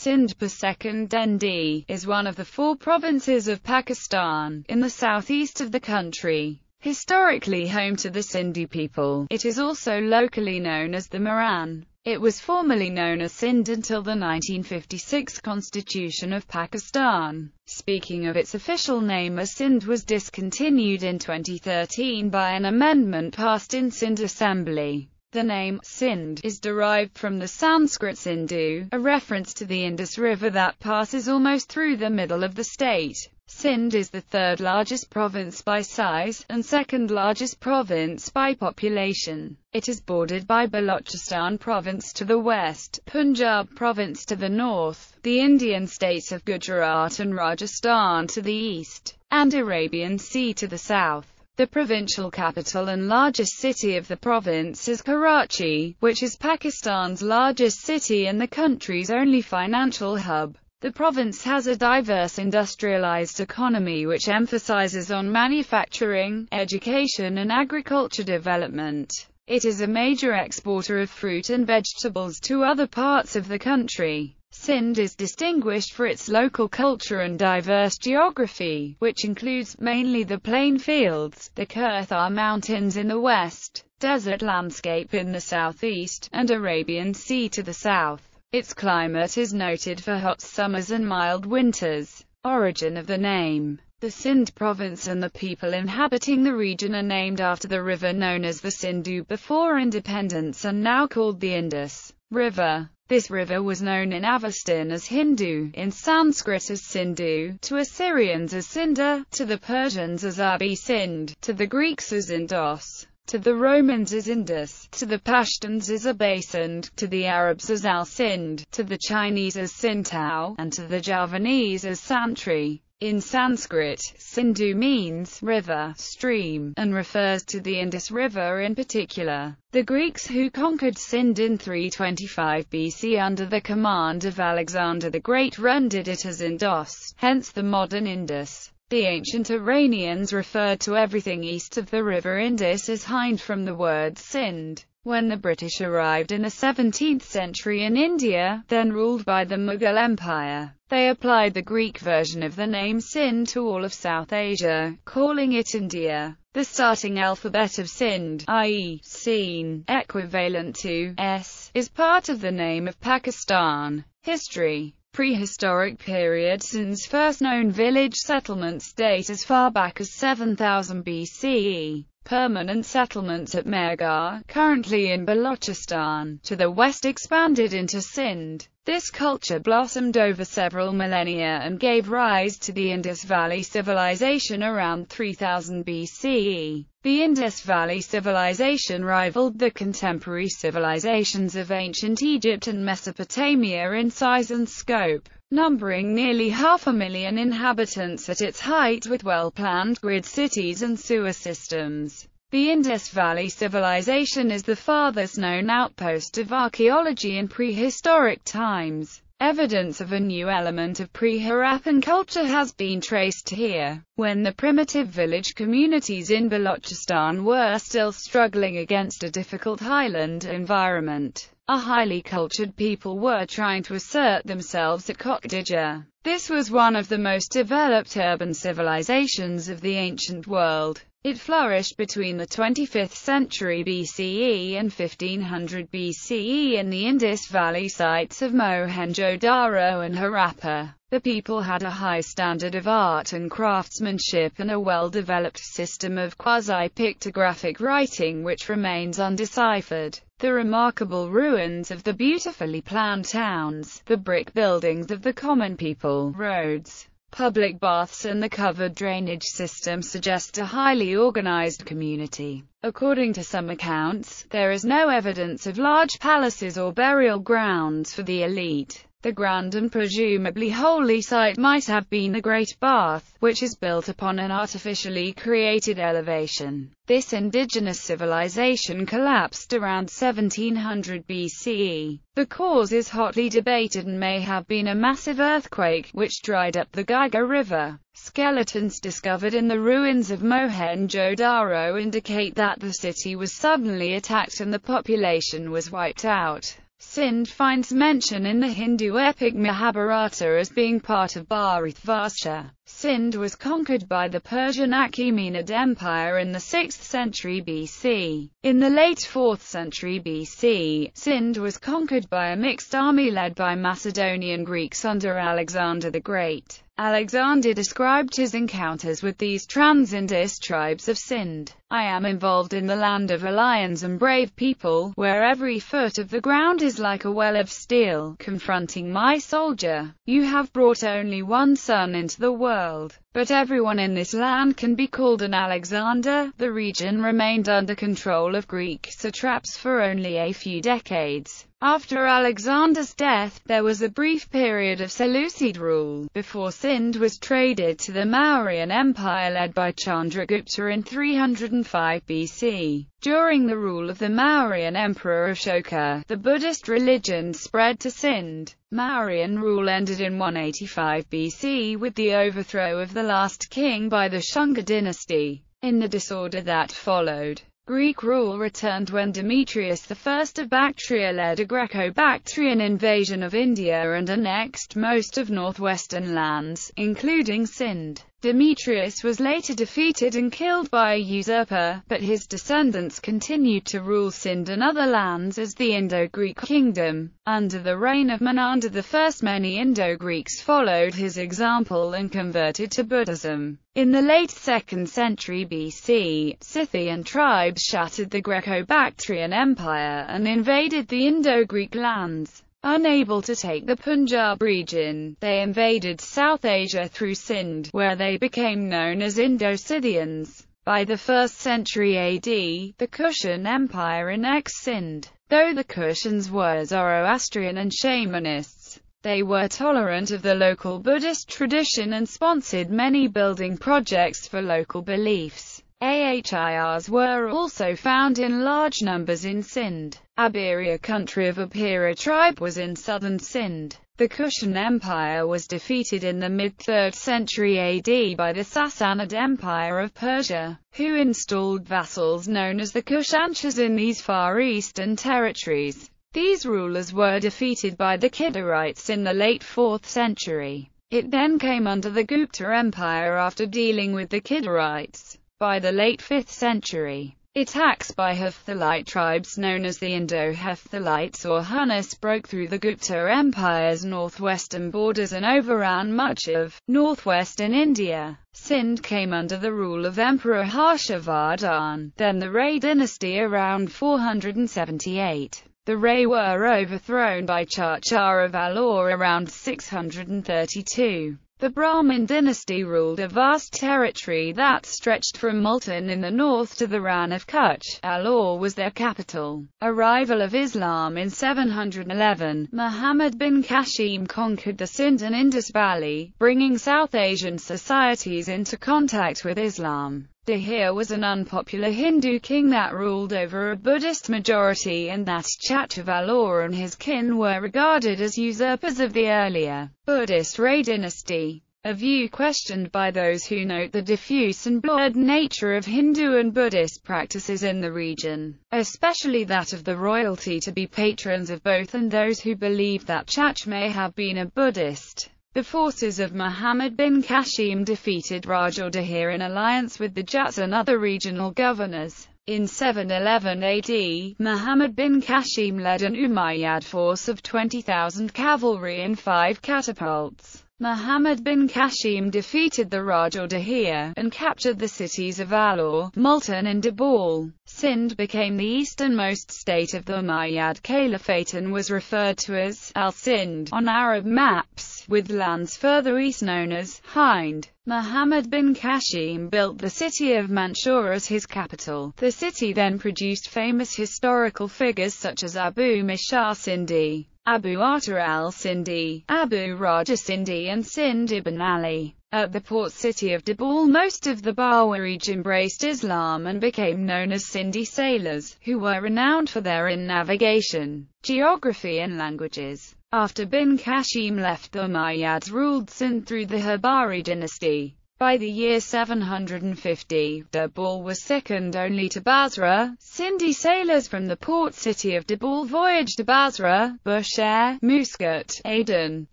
Sindh per-second ND, is one of the 4 provinces of Pakistan, in the southeast of the country. Historically home to the Sindhi people, it is also locally known as the Moran. It was formerly known as Sindh until the 1956 Constitution of Pakistan, speaking of its official name as Sindh, was discontinued in 2013 by an amendment passed in Sindh Assembly. The name, Sindh, is derived from the Sanskrit Sindhu, a reference to the Indus River that passes almost through the middle of the state. Sindh is the 3rd largest province by size, and 2nd largest province by population. It is bordered by Balochistan province to the west, Punjab province to the north, the Indian states of Gujarat and Rajasthan to the east, and Arabian Sea to the south. The provincial capital and largest city of the province is Karachi, which is Pakistan's largest city and the country's only financial hub. The province has a diverse industrialized economy which emphasizes on manufacturing, education and agriculture development. It is a major exporter of fruit and vegetables to other parts of the country. Sindh is distinguished for its local culture and diverse geography, which includes mainly the plain fields, the Kurthar Mountains in the west, desert landscape in the southeast, and Arabian Sea to the south. Its climate is noted for hot summers and mild winters. Origin of the name. The Sindh province and the people inhabiting the region are named after the river known as the Sindhu before independence and now called the Indus River. This river was known in Avestan as Hindu, in Sanskrit as Sindhu, to Assyrians as Sindha, to the Persians as Abi Sind, to the Greeks as Indos, to the Romans as Indus, to the Pashtuns as Abasand, to the Arabs as Al-Sind, to the Chinese as Sintao, and to the Javanese as Santri. In Sanskrit, Sindhu means river, stream, and refers to the Indus River in particular. The Greeks who conquered Sindh in 325 BC under the command of Alexander the Great rendered it as Indos, hence the modern Indus. The ancient Iranians referred to everything east of the river Indus as Hind from the word Sindh. When the British arrived in the 17th century in India, then ruled by the Mughal Empire, they applied the Greek version of the name Sindh to all of South Asia, calling it India. The starting alphabet of Sindh, i.e., Sin, equivalent to S, is part of the name of Pakistan. History. Prehistoric period. Sindh's first known village settlements date as far back as 7000 BCE. Permanent settlements at Mehrgarh, currently in Balochistan, to the west expanded into Sindh. This culture blossomed over several millennia and gave rise to the Indus Valley Civilization around 3000 BCE. The Indus Valley Civilization rivaled the contemporary civilizations of ancient Egypt and Mesopotamia in size and scope, numbering nearly 500,000 inhabitants at its height with well-planned grid cities and sewer systems. The Indus Valley Civilization is the farthest known outpost of archaeology in prehistoric times. Evidence of a new element of pre-Harappan culture has been traced here, when the primitive village communities in Balochistan were still struggling against a difficult highland environment. A highly cultured people were trying to assert themselves at Kokdija. This was one of the most developed urban civilizations of the ancient world. It flourished between the 25th century BCE and 1500 BCE in the Indus Valley sites of Mohenjo-Daro and Harappa. The people had a high standard of art and craftsmanship and a well-developed system of quasi-pictographic writing which remains undeciphered. The remarkable ruins of the beautifully planned towns, the brick buildings of the common people, roads, public baths and the covered drainage system suggest a highly organized community. According to some accounts, there is no evidence of large palaces or burial grounds for the elite. The grand and presumably holy site might have been the Great Bath, which is built upon an artificially created elevation. This indigenous civilization collapsed around 1700 BCE. The cause is hotly debated and may have been a massive earthquake, which dried up the Ganga River. Skeletons discovered in the ruins of Mohenjo-Daro indicate that the city was suddenly attacked and the population was wiped out. Sindh finds mention in the Hindu epic Mahabharata as being part of Bharatvarsha. Sindh was conquered by the Persian Achaemenid Empire in the 6th century BC. In the late 4th century BC, Sindh was conquered by a mixed army led by Macedonian Greeks under Alexander the Great. Alexander described his encounters with these trans-Indus tribes of Sindh. I am involved in the land of lions and brave people, where every foot of the ground is like a well of steel, confronting my soldier. You have brought only one son into the world, but everyone in this land can be called an Alexander. The region remained under control of Greek satraps for only a few decades. After Alexander's death, there was a brief period of Seleucid rule, before Sindh was traded to the Mauryan Empire led by Chandragupta in 305 BC. During the rule of the Mauryan Emperor Ashoka, the Buddhist religion spread to Sindh. Mauryan rule ended in 185 BC with the overthrow of the last king by the Shah Dynasty. In the disorder that followed, Greek rule returned when Demetrius I of Bactria led a Greco-Bactrian invasion of India and annexed most of northwestern lands, including Sindh. Demetrius was later defeated and killed by a usurper, but his descendants continued to rule Sindh and other lands as the Indo-Greek kingdom. Under the reign of Menander I, many Indo-Greeks followed his example and converted to Buddhism. In the late 2nd century BC, Scythian tribes shattered the Greco-Bactrian Empire and invaded the Indo-Greek lands. Unable to take the Punjab region, they invaded South Asia through Sindh, where they became known as Indo-Scythians. By the 1st century AD, the Kushan Empire annexed Sindh. Though the Kushans were Zoroastrian and shamanists, they were tolerant of the local Buddhist tradition and sponsored many building projects for local beliefs. Ahirs were also found in large numbers in Sindh. Abiria country of Abhira tribe was in southern Sindh. The Kushan Empire was defeated in the mid-3rd century AD by the Sassanid Empire of Persia, who installed vassals known as the Kushanshas in these far eastern territories. These rulers were defeated by the Kidarites in the late 4th century. It then came under the Gupta Empire after dealing with the Kidarites. By the late 5th century, attacks by Hephthalite tribes known as the Indo-Hephthalites or Hunnis broke through the Gupta Empire's northwestern borders and overran much of northwestern India. Sindh came under the rule of Emperor Harshavardhan, then the Ray Dynasty around 478. The Ray were overthrown by Chachar of Alor around 632. The Brahmin dynasty ruled a vast territory that stretched from Multan in the north to the Rann of Kutch. Alor was their capital. Arrival of Islam in 711, Muhammad bin Qasim conquered the Sindh and Indus Valley, bringing South Asian societies into contact with Islam. Dahir was an unpopular Hindu king that ruled over a Buddhist majority, and that Chattovalor and his kin were regarded as usurpers of the earlier Buddhist Ray Dynasty, a view questioned by those who note the diffuse and blurred nature of Hindu and Buddhist practices in the region, especially that of the royalty to be patrons of both, and those who believe that Chach may have been a Buddhist. The forces of Muhammad bin Qasim defeated Raja Dahir in alliance with the Jats and other regional governors. In 711 AD, Muhammad bin Qasim led an Umayyad force of 20,000 cavalry and 5 catapults. Muhammad bin Qasim defeated the Raja Dahir, and captured the cities of Alor, Multan and Dabul. Sindh became the easternmost state of the Umayyad Caliphate and was referred to as Al-Sindh on Arab maps, with lands further east known as Hind. Muhammad bin Qasim built the city of Mansour as his capital. The city then produced famous historical figures such as Abu Mishar Sindhi, Abu Atta al-Sindhi, Abu Raja Sindhi and Sind ibn Ali. At the port city of Dabul, most of the Bawarij embraced Islam and became known as Sindhi sailors, who were renowned for their navigation, geography and languages. After bin Qasim left, the Umayyads ruled Sindh through the Habari dynasty. By the year 750, Dabul was second only to Basra. Sindhi sailors from the port city of Dabul voyaged to Basra, Bushehr, Muscat, Aden,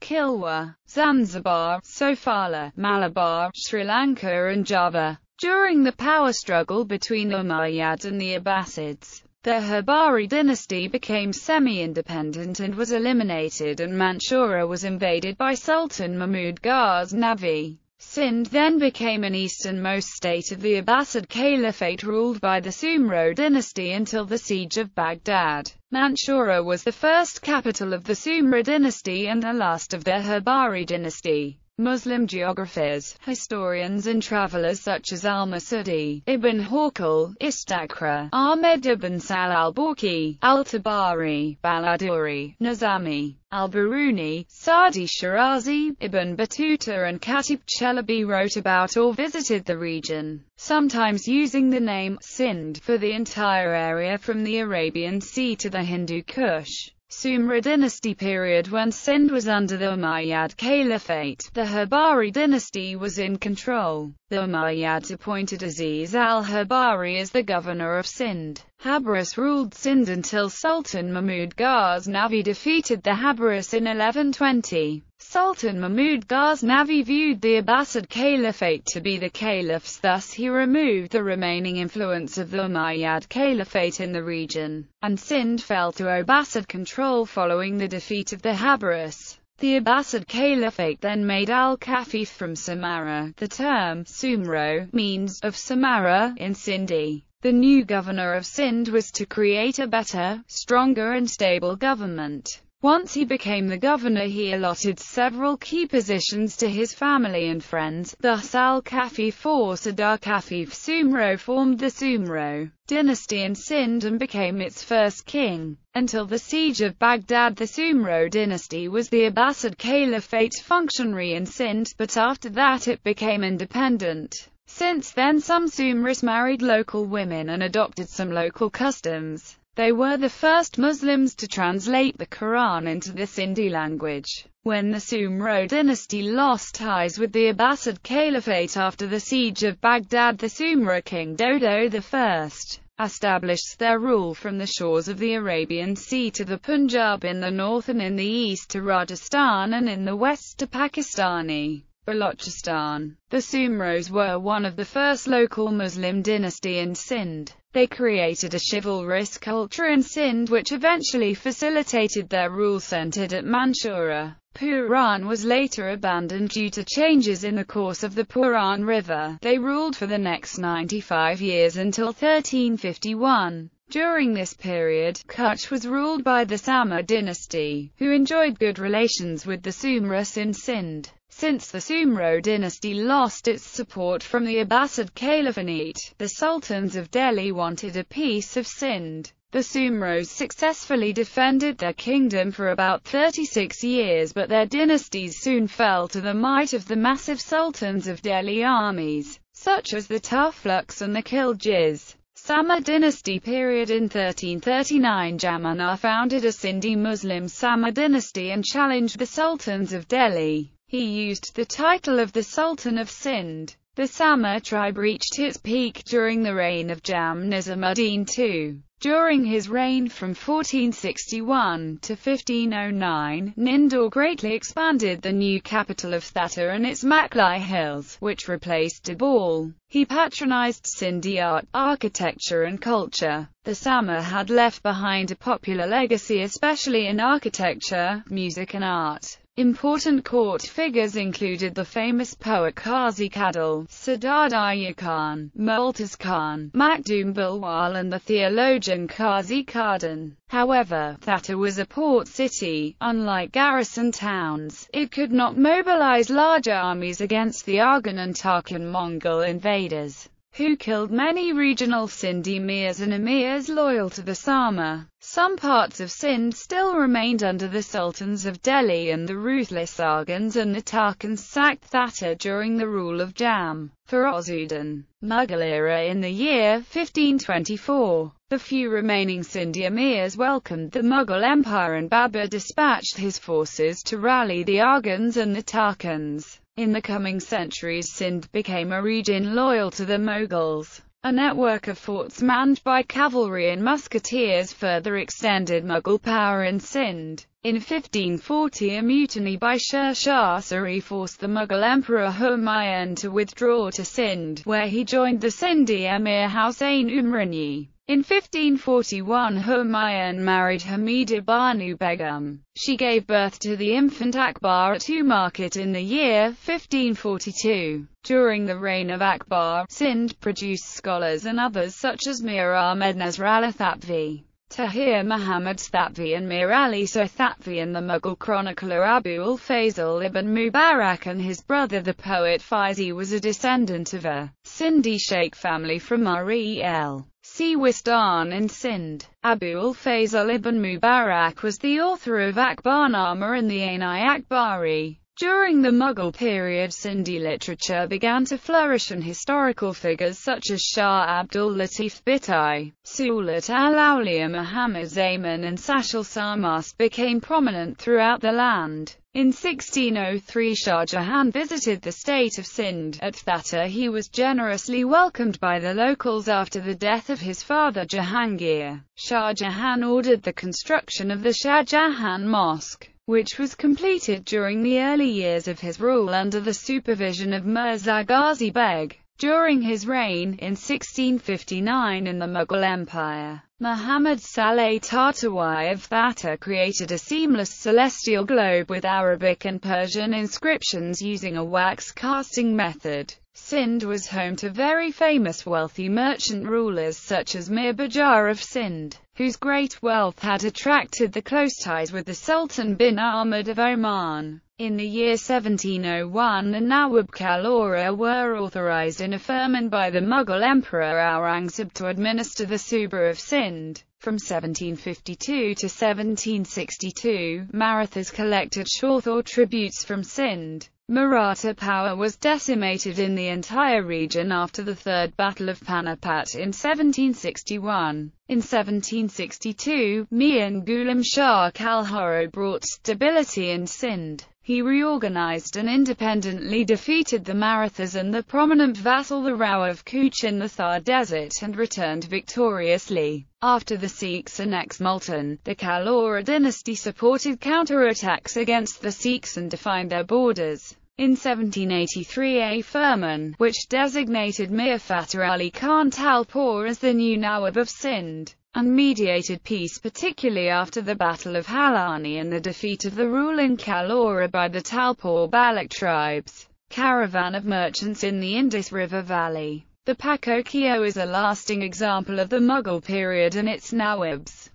Kilwa, Zanzibar, Sofala, Malabar, Sri Lanka and Java. During the power struggle between the Umayyads and the Abbasids, the Habari dynasty became semi-independent and was eliminated, and Manchuria was invaded by Sultan Mahmud Ghaznavi. Sindh then became an easternmost state of the Abbasid Caliphate ruled by the Sumro dynasty until the siege of Baghdad. Manchuria was the first capital of the Sumra dynasty and the last of the Habari dynasty. Muslim geographers, historians and travelers such as al-Masudi, Ibn Hawqal, Istakra, Ahmed ibn Sal al-Balkhi, al-Tabari, Baladuri, Nizami, al-Biruni, Sadi Shirazi, Ibn Battuta and Khatib Chalabi wrote about or visited the region, sometimes using the name Sindh for the entire area from the Arabian Sea to the Hindu Kush. Sumra dynasty period when Sindh was under the Umayyad Caliphate, the Habari dynasty was in control. The Umayyads appointed Aziz al-Habari as the governor of Sindh. Habris ruled Sindh until Sultan Mahmud Ghaznavi defeated the Habris in 1120. Sultan Mahmud Ghaznavi viewed the Abbasid Caliphate to be the caliphs, thus he removed the remaining influence of the Umayyad Caliphate in the region, and Sindh fell to Abbasid control following the defeat of the Habris. The Abbasid Caliphate then made al-Kafif from Samara. The term Sumro means of Samara in Sindhi. The new governor of Sindh was to create a better, stronger and stable government. Once he became the governor, he allotted several key positions to his family and friends. Thus al-Kafif or Sadar Kafif Sumro formed the Sumro dynasty in Sindh and became its first king. Until the siege of Baghdad, the Sumro dynasty was the Abbasid Caliphate's functionary in Sindh, but after that it became independent. Since then some Sumris married local women and adopted some local customs. They were the first Muslims to translate the Quran into the Sindhi language. When the Sumro dynasty lost ties with the Abbasid Caliphate after the siege of Baghdad, the Sumra king Dodo I established their rule from the shores of the Arabian Sea to the Punjab in the north and in the east to Rajasthan and in the west to Pakistani Balochistan. The Sumros were one of the first local Muslim dynasty in Sindh. They created a chivalrous culture in Sindh which eventually facilitated their rule centered at Manchuria. Puran was later abandoned due to changes in the course of the Puran River. They ruled for the next 95 years until 1351. During this period, Kutch was ruled by the Samar dynasty, who enjoyed good relations with the Sumras in Sindh. Since the Sumro dynasty lost its support from the Abbasid Caliphate, the sultans of Delhi wanted a piece of Sindh. The Sumros successfully defended their kingdom for about 36 years, but their dynasties soon fell to the might of the massive sultans of Delhi armies, such as the Tughlaqs and the Khiljis. Samar dynasty period. In 1339 Jamana founded a Sindhi Muslim Samar dynasty and challenged the sultans of Delhi. He used the title of the Sultan of Sindh. The Samar tribe reached its peak during the reign of Jam Nizamuddin II. During his reign from 1461 to 1509, Nindor greatly expanded the new capital of Thatta and its Maklai hills, which replaced Dabul. He patronized Sindhi art, architecture and culture. The Samar had left behind a popular legacy especially in architecture, music and art. Important court figures included the famous poet Qazi Kadal, Sardar Khan, Multaz Khan, Makhdoom Bilwal and the theologian Qazi Khadan. However, Thatta was a port city. Unlike garrison towns, it could not mobilize large armies against the Arghan and Tarkan Mongol invaders, who killed many regional Sindhi mirs and emirs loyal to the Samar. Some parts of Sindh still remained under the sultans of Delhi, and the ruthless Arghans and the Tarkans sacked Thatta during the rule of Jam Forozuddin Mughal era in the year 1524. The few remaining Sindhi emirs welcomed the Mughal Empire, and Babur dispatched his forces to rally the Arghans and the Tarkans. In the coming centuries, Sindh became a region loyal to the Mughals. A network of forts manned by cavalry and musketeers further extended Mughal power in Sindh. In 1540, a mutiny by Shah Jahan forced the Mughal Emperor Humayun to withdraw to Sindh, where he joined the Sindhi Emir Husain Umrani. In 1541, Humayun married Hamida Banu Begum. She gave birth to the infant Akbar at Umarket in the year 1542. During the reign of Akbar, Sindh produced scholars and others such as Mir Ahmed Nasrallah Thatvi, Tahir Muhammad Thatvi and Mir Ali Thatvi, and the Mughal chronicler Abu al-Fazl ibn Mubarak and his brother the poet Faizi was a descendant of a Sindhi sheikh family from Rel. Sewistan in Sindh. Abu al-Fazl ibn Mubarak was the author of Akbarnama and the Ain-i-Akbari. During the Mughal period, Sindhi literature began to flourish and historical figures such as Shah Abdul Latif Bhittai, Sulat al-Awliya Muhammad Zaman and Sachal Samast became prominent throughout the land. In 1603, Shah Jahan visited the state of Sindh. At Thatta he was generously welcomed by the locals after the death of his father Jahangir. Shah Jahan ordered the construction of the Shah Jahan Mosque, which was completed during the early years of his rule under the supervision of Mirza Ghazi Beg. During his reign, in 1659 in the Mughal Empire, Muhammad Saleh Tartawi of Thatta created a seamless celestial globe with Arabic and Persian inscriptions using a wax casting method. Sindh was home to very famous wealthy merchant rulers such as Mir Bajar of Sindh, whose great wealth had attracted the close ties with the Sultan bin Ahmad of Oman. In the year 1701, the Nawab Kalora were authorized in a firman by the Mughal Emperor Aurangzeb to administer the Suba of Sindh. From 1752 to 1762, Marathas collected shawth or tributes from Sindh. Maratha power was decimated in the entire region after the Third Battle of Panipat in 1761. In 1762, Mian Ghulam Shah Kalhoro brought stability in Sindh. He reorganized and independently defeated the Marathas and the prominent vassal the Rao of Cooch in the Thar Desert and returned victoriously. After the Sikhs annexed Multan, the Kalora dynasty supported counterattacks against the Sikhs and defined their borders. In 1783, a firman, which designated Mir Fateh Ali Khan Talpur as the new Nawab of Sindh, and mediated peace particularly after the Battle of Halani and the defeat of the ruling Kalora by the Talpur Balak tribes. Caravan of merchants in the Indus River Valley. The Pakokio is a lasting example of the Mughal period and its Nawabs.